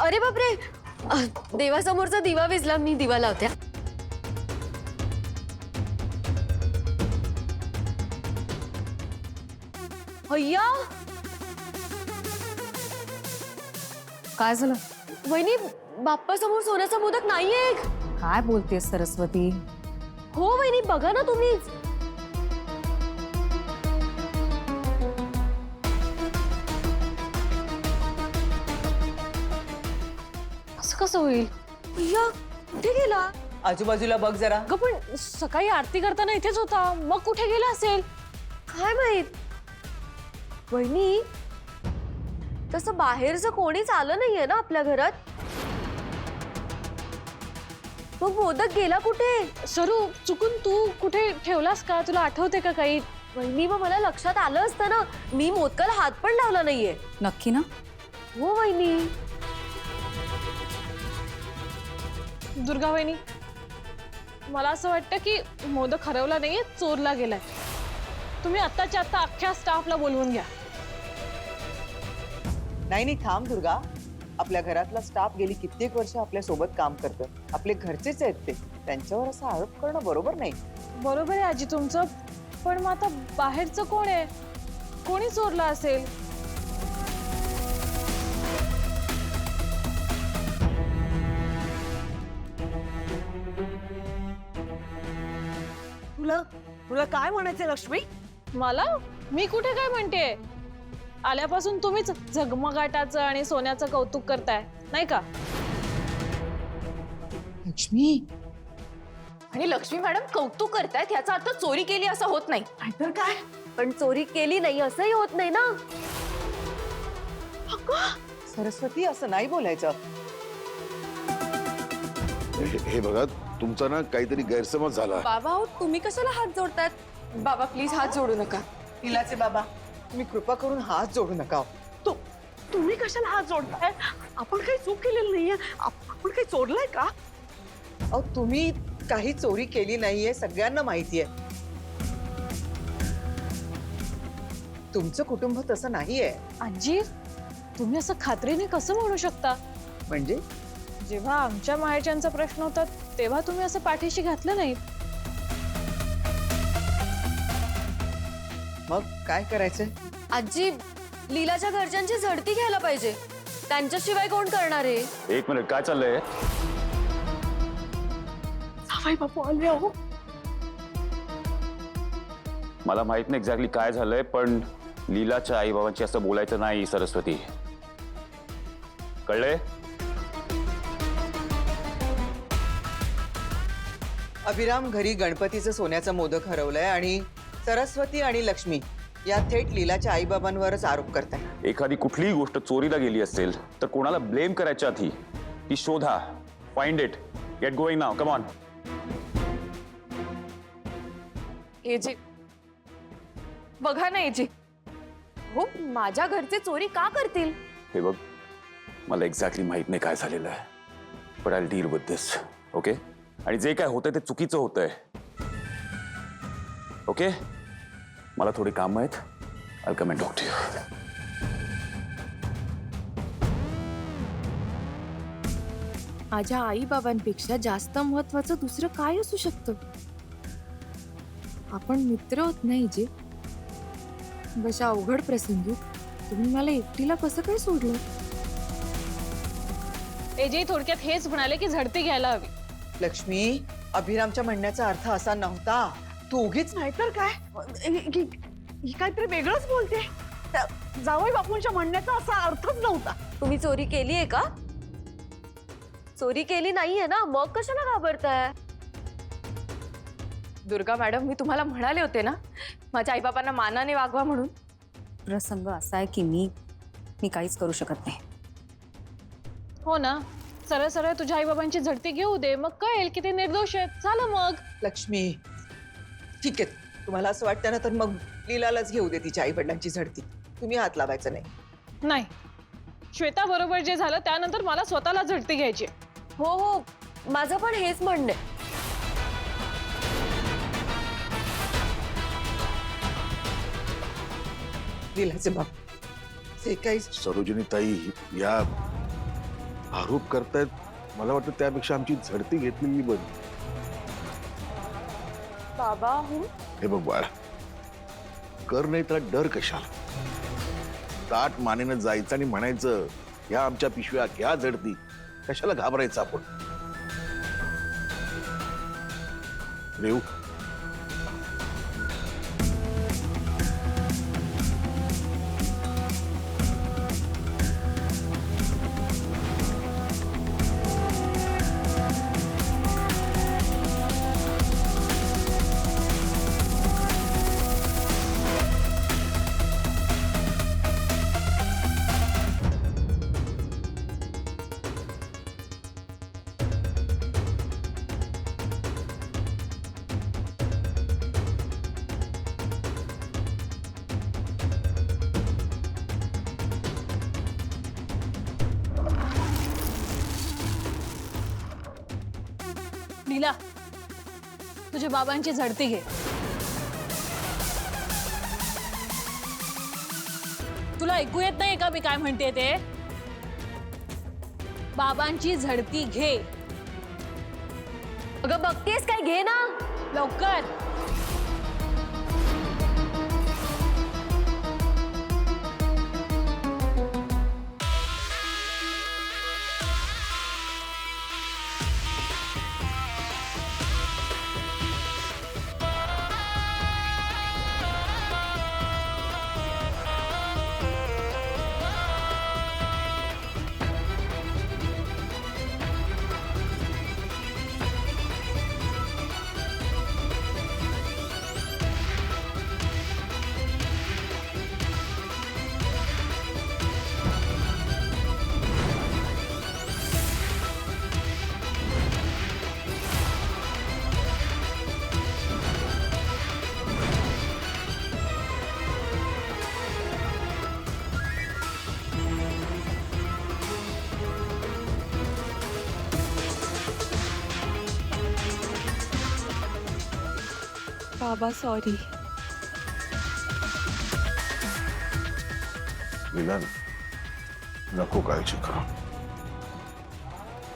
अरे बापरे, देवासमोरचा दिवा विझला, मी दिवा लावते. अय्या, काय झालं? वहिनी, बाप्पा समोर सोन्याचा मोदक नाहीये. काय बोलतेस सरस्वती? हो वहिनी, बघा ना तुम्हीच. असं कसं होईल? अय्या, कुठे गेला? आजूबाजूला बघ जरा. अगं पण सकाळी आरती करताना इथेच होता, मग कुठे गेला असेल? काय माहित. वहिनी, तसं बाहेरचं कोणीच आलं नाहीये ना आपल्या घरात. मग मोदक गेला कुठे? सरू, चुकून तू कुठे ठेवलास का? तुला आठवते का काही? वहिनी, मग मला लक्षात आलं असतं ना, मी मोदकाला हात पण लावला नाहीये. नक्की ना? हो वहिनी. दुर्गा वहिनी, मला असं वाटतं की मोदक हरवला नाहीये, चोरला गेलाय. तुम्ही आत्ताच्या आत्ता अख्ख्या स्टाफला बोलवून घ्या. नाही नाही, थांब दुर्गा. आपल्या घरातला स्टाफ गेली कित्येक वर्ष आपल्या सोबत काम करतं. आपले घरचेच आहेत ते. त्यांच्यावर असा आरोप करणं बरोबर नाही. बरोबर आहे आजी तुमचं, पण मग आता बाहेरचं कोण आहे? कोणी चोरला असेल? तुला तुला काय म्हणायचंय लक्ष्मी? मला? मी कुठे काय म्हणते? आल्यापासून तुम्हीच झगमगाटाचं आणि सोन्याचं कौतुक करताय, नाही का? लक्ष्मी, आणि लक्ष्मी मॅडम कौतुक करतायत याचा अर्थ चोरी केली असं होत नाही. नाहीतर काय? पण चोरी केली नाही असंही होत नाही ना. सरस्वती, असं नाही बोलायचं. हे बघा, तुमचा ना काहीतरी गैरसमज झाला. बाबा, हो तुम्ही कशाला हात जोडतायत? बाबा प्लीज हात जोडू नका. तिलाचे बाबा, तुम्ही कृपा करून हात जोडू नका. तुम्ही कशाला हात जोडताय? आपण काही चूक केलेली नाहीये. आपण काही चोरलंय का? अहो, तुम्ही काही चोरी केली नाहीये, सगळ्यांना माहितीये. तुमचं कुटुंब तसं नाहीये. आजी, तुम्ही असं खात्रीने कसं म्हणू शकता? म्हणजे जेव्हा आमच्या माहेरच्यांचा प्रश्न होता तेव्हा तुम्ही असं पाठीशी घातलं नाही. मग काय करायचंय? आजी, लीलाच्या घरच्यांची झडती घ्यायला पाहिजे. त्यांच्याशिवाय कोण करणार आहे? एक मिनिट, काय चाललंय? सावाई बापू आले अहो. मला माहित नाही एक्झॅक्टली काय झालंय, पण लीलाच्या आई बाबांची असं बोलायचं नाही सरस्वती, कळलंय? अभिराम घरी गणपतीचं सोन्याचं मोदक हरवलंय आणि सरस्वती आणि लक्ष्मी या थेट लीलाच्या आईबाबांवरच आरोप करताय. एखादी कुठलीही गोष्ट चोरीला गेली असेल तर कोणाला ब्लेम करायच्या आधी ती शोधा, find it, get going now, come on. Ag, बघा ना एजी, हो माझ्या घरचे चोरी का करतील? हे बघ, मला एक्झॅक्टली माहित नाही काय झालेलं आहे, but I will deal with this, okay? आणि जे काय होतंय ते चुकीचं होतंय, ओके? मला थोडी काम आहेत, I will come and talk to you. माझ्या आई बाबांपेक्षा जास्त महत्वाचं दुसरं काय असू शकतं? आपण मित्र होत नाही जे. अशा अवघड प्रसंगी तुम्ही मला एकटीला कसं काय सोडलं? एजे थोडक्यात हेच म्हणाले की झडती घ्यायला हवी. लक्ष्मी, अभिरामच्या म्हणण्याचा अर्थ असा नव्हता. तू उगीच नाहीतर काय? ही काहीतरी वेगळंच बोलते. जावई बापूंच्या म्हणण्याचा असा अर्थच नव्हता. तुम्ही चोरी केली आहे का? चोरी केली नाहीये ना, मग कशाला घाबरताय? दुर्गा मॅडम, मी तुम्हाला म्हणाले होते ना माझ्या आईबाबांना मानाने वागवा म्हणून. प्रसंग असा आहे की मी काहीच करू शकत नाही. हो ना, सरळ सरळ तुझ्या आईबाबांची झडती घेऊ दे, मग कळेल की ते निर्दोष आहेत. झालं मग. लक्ष्मी, ठीक आहे, तुम्हाला असं वाटतं ना तर मग लीलालाच घेऊ दे तिच्या आई वडिलांची झडती. तुम्ही हात लावायचं नाही. नाही, श्वेता बरोबर जे झालं त्यानंतर मला स्वतःला झडती घ्यायची. हो हो, माझं पण हेच म्हणणं आहे. लीलाचे बाप जे काही सरोजिनी ताई, या आरोप करतायत मला वाटतं त्यापेक्षा आमची झडती घेतलेली बरी. बाबा हो हे बघ बाळा, कर नाही तर डर कशाला. ताट मानेनं जायचं आणि म्हणायचं ह्या आमच्या पिशव्या घ्या झडती, कशाला घाबरायचं आपण. रेऊ नीला, तुझ्या बाबांची झडती घे. तुला ऐकू येत नाही का मी काय म्हणते ते? बाबांची झडती घे. अगं बघतेस काय, घे ना लवकर. बाबा सॉरी. विलन नको काळजी करू.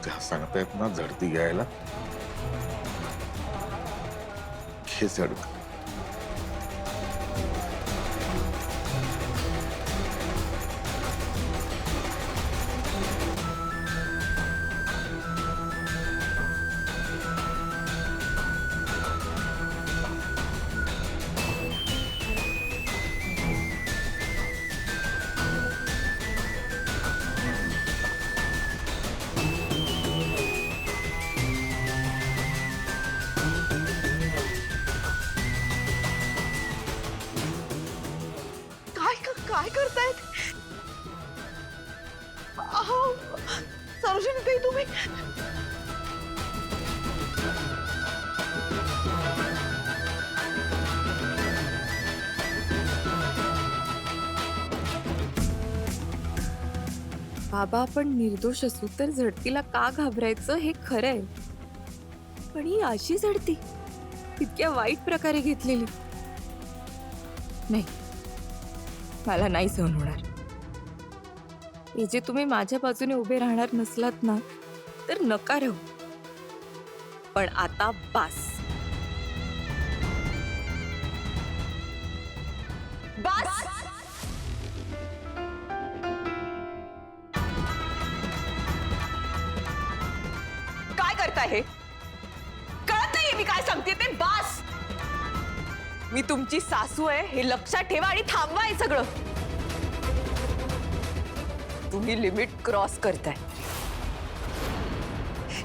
त्या सांगतायत ना झडती घ्यायला, घे झडती. काय करतायत? अहो सरोजिनी ताई, तुम्ही बाबा आपण निर्दोष असू तर झडतीला का घाबरायचं हे खरं आहे, पण ही अशी झडती इतक्या वाईट प्रकारे घेतलेली नाही, मला नाही सहन होणार. हे जे तुम्ही माझ्या बाजूने उभे राहणार नसलात ना तर नका राहू, पण आता बास. बस. काय करताय हे? कळत नाहीये मी काय सांगते ते. बास. मी तुमची सासू आहे हे लक्षात ठेवा आणि थांबवा हे सगळं. तुम्ही लिमिट क्रॉस करताय.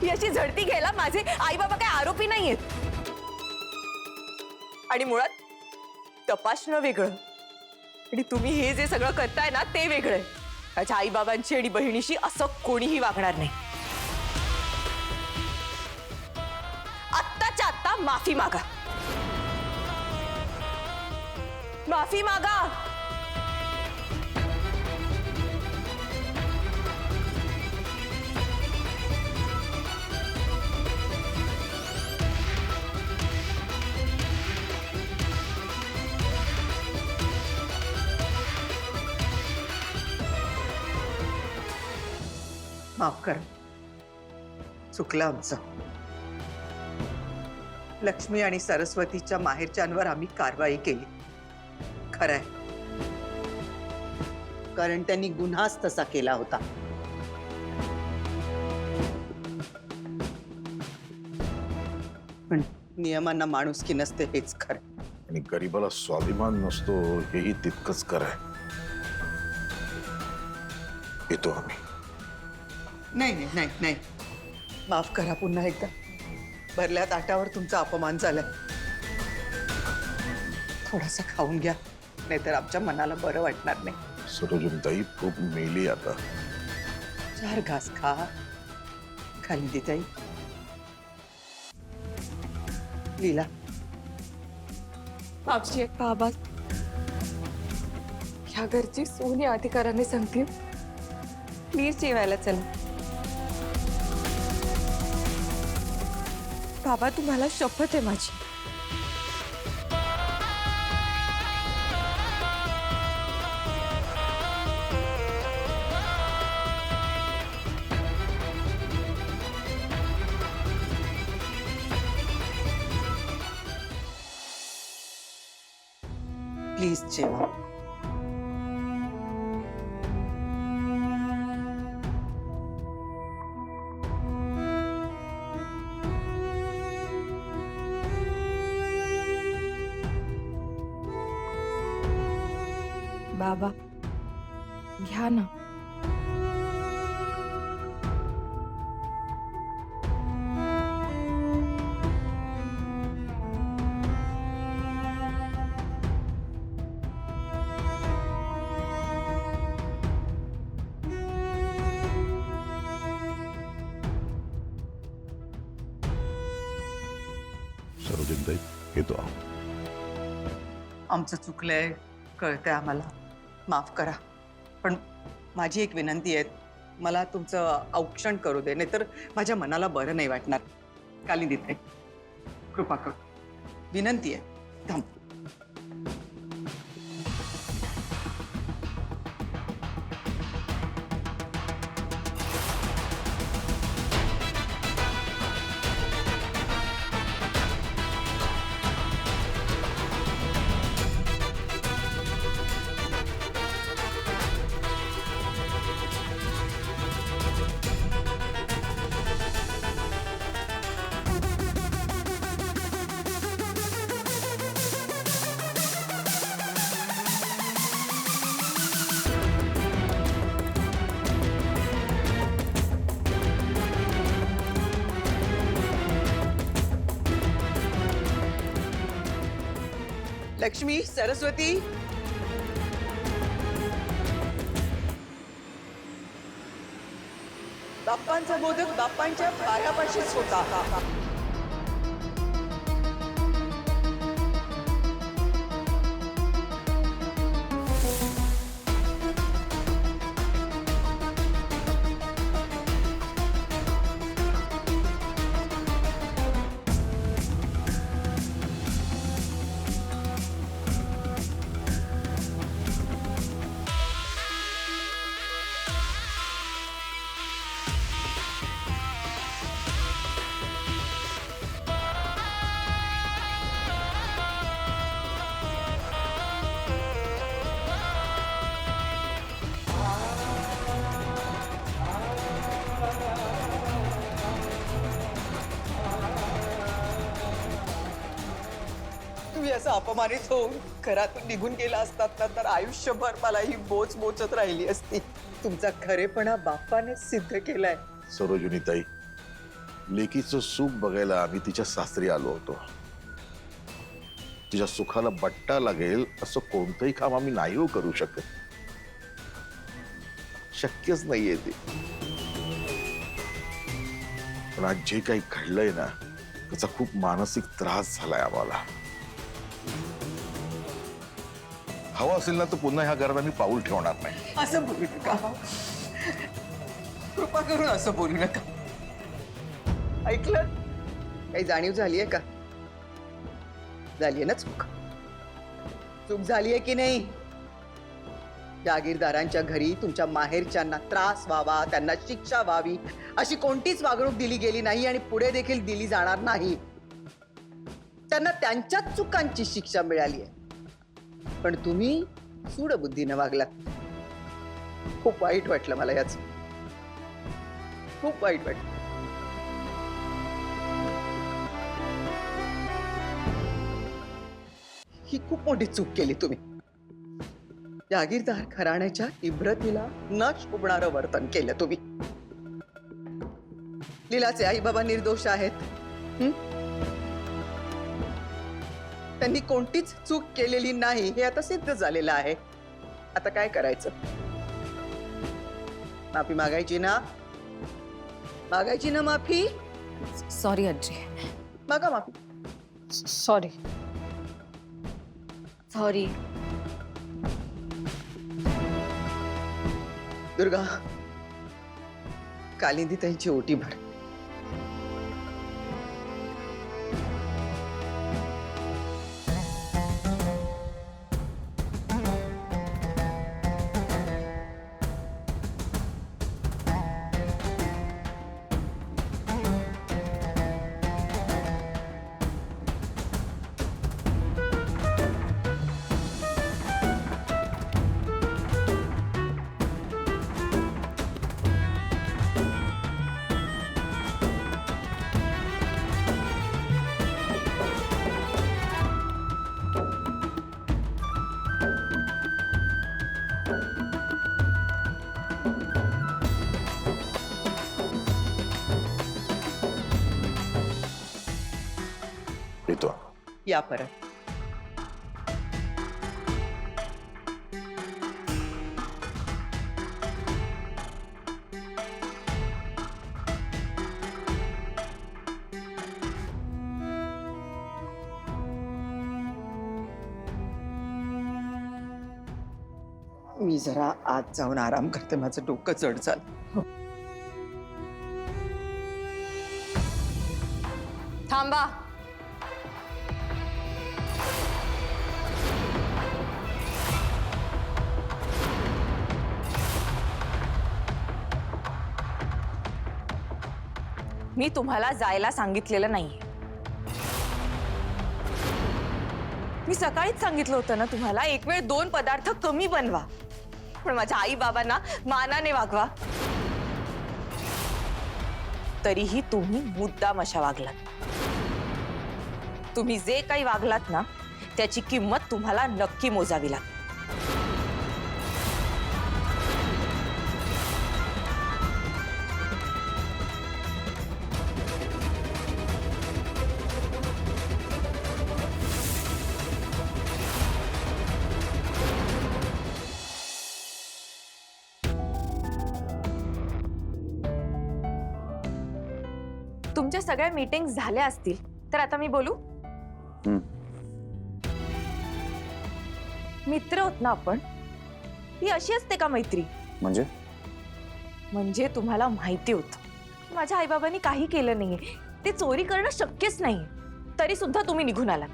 याची झडती घ्यायला माझे आई बाबा काय आरोपी नाहीयेत, आणि मुळात तपासणं वेगळं आणि तुम्ही हे जे सगळं करताय ना ते वेगळं. त्याच्या आई बाबांची आणि बहिणीशी असं कोणीही वागणार नाही. आत्ताच्या आत्ता माफी मागा. माफी मागा. माफ करा, चुकलं आमचं. लक्ष्मी आणि सरस्वतीच्या माहेरच्यांवर आम्ही कारवाई केली, खरंय, कारण त्यांनी गुन्हाच तसा केला होता. पण नियमांना माणुसकी नसते हेच खरं. आणि गरीबाला स्वाभिमान नसतो हेही तितकंच खरंय. येतो आम्ही. नाही नाही नाही नाही, माफ करा पुन्हा एकदा. भरल्या ताटावर तुमचा अपमान झालाय. थोडासा खाऊन घ्या, नाहीतर आमच्या मनाला बरं वाटणार नाही. सरोजनीताई खूप मेली आता. 4 घास खा. खाली दे ताई. लीला, मावशी बाबा, ह्या घरची सून या अधिकाराने सांगते, प्लीज जेवायला चला. बाबा, तुम्हाला शपथ आहे माझी. प्लीज जेवा. बाबा घ्या ना. सरोजनीताई येतो आहोत. आमचं चुकलंय, कळतंय आम्हाला. माफ करा. पण माझी एक विनंती आहे, मला तुमचं औक्षण करू दे, नाहीतर माझ्या मनाला बरं नाही वाटणार. काली देते, कृपा करू, विनंती आहे. थांब. लक्ष्मी, सरस्वती, बाप्पांचा मोदक बाप्पांच्या पायापाशीच होता. तुम्ही असं अपमानित होऊन घरातून निघून गेला असतात ना, तर आयुष्यभर मला ही बोच बोचत राहिली असती. तुमचा खरेपणा बाप्पाने सिद्ध केलाय. सरोजनीताई, लेकीचं सुख बघायला आम्ही तिच्या सासरी आलो होतो. तिच्या सुखाला बट्टा लागेल असं कोणतंही काम आम्ही नाही करू शकत. शक्यच नाहीये ते. पण आज जे काही घडलंय ना, त्याचा खूप मानसिक त्रास झालाय आम्हाला. हवा असेल ना तर पुन्हा ह्या घरात आम्ही पाऊल ठेवणार नाही. असं बोलू नका, कृपा करून असं बोलू नका. ऐकलं? काही जाणीव झालीये का? झालीये ना चूक? चूक झालीये की नाही? जागीरदारांच्या घरी तुमच्या माहेरच्यांना त्रास व्हावा, त्यांना शिक्षा व्हावी अशी कोणतीच वागणूक दिली गेली नाही आणि पुढे देखील दिली जाणार नाही. त्यांना त्यांच्याच चुकांची शिक्षा मिळाली आहे. पण तुम्ही सूडबुद्धीनं वागलात. खूप वाईट वाटलं मला याचं. खूप वाईट वाटलं. ही खूप मोठी चूक केली तुम्ही. जागीरदार घराण्याच्या इब्रतीला न शोभणारं वर्तन केलं तुम्ही. लीलाचे आई बाबा निर्दोष आहेत. त्यांनी कोणतीच चूक केलेली नाही हे आता सिद्ध झालेलं आहे. आता काय करायचं? माफी मागायची ना? मागायची ना माफी? सॉरी आजी. मागा माफी. सॉरी. सॉरी. दुर्गा, कालिंदी त्यांची ओटी भर. येतो. या परत. मी जरा आत जाऊन आराम करते. माझं डोकं जड झालं. थांबा. मी तुम्हाला जायला सांगितलेलं नाहीये. मी सकाळीच सांगितलं होतं ना तुम्हाला, एक वेळ 2 पदार्थ कमी बनवा, पण माझ्या आई बाबांना मानाने वागवा. तरीही तुम्ही मुद्दाम अशा वागलात. तुम्ही जे काही वागलात ना त्याची किंमत तुम्हाला नक्की मोजावी लागेल. तुमच्या सगळ्या मीटिंग्स झाल्या असतील तर आता मी बोलू? मित्र होत ना आपण. ही अशी असते का मैत्री? म्हणजे तुम्हाला माहिती होतं की माझ्या आईबाबांनी काही केलं नाहीये, ते चोरी करणं शक्यच नाही, तरी सुद्धा तुम्ही निघून आलात.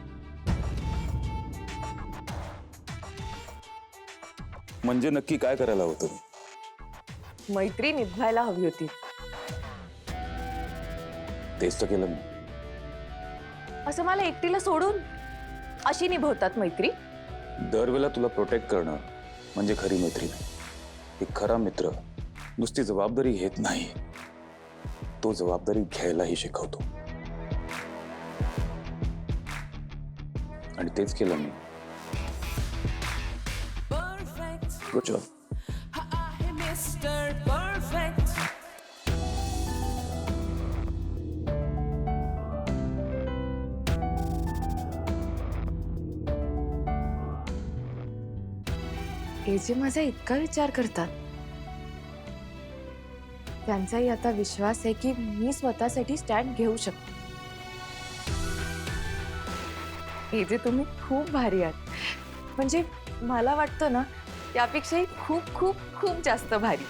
म्हणजे नक्की काय करायला होतं? मैत्री निभवायला हवी होती. तेच तर केलं मी. असं मला एकटीला सोडून अशी निभवतात मैत्री? दरवेळेला तुला प्रोटेक्ट करणं म्हणजे खरी मैत्री नाही. एक खरा मित्र नुसती जबाबदारी घेत नाही, तो जबाबदारी घ्यायलाही शिकवतो. आणि तेच केलं मी. Good job. हे जे माझा इतका विचार करतात त्यांचाही आता विश्वास आहे की मी स्वतःसाठी स्टँड घेऊ शकते. हे जे तुम्ही खूप भारी आहात, म्हणजे मला वाटतं ना त्यापेक्षाही खूप खूप खूप जास्त भारी.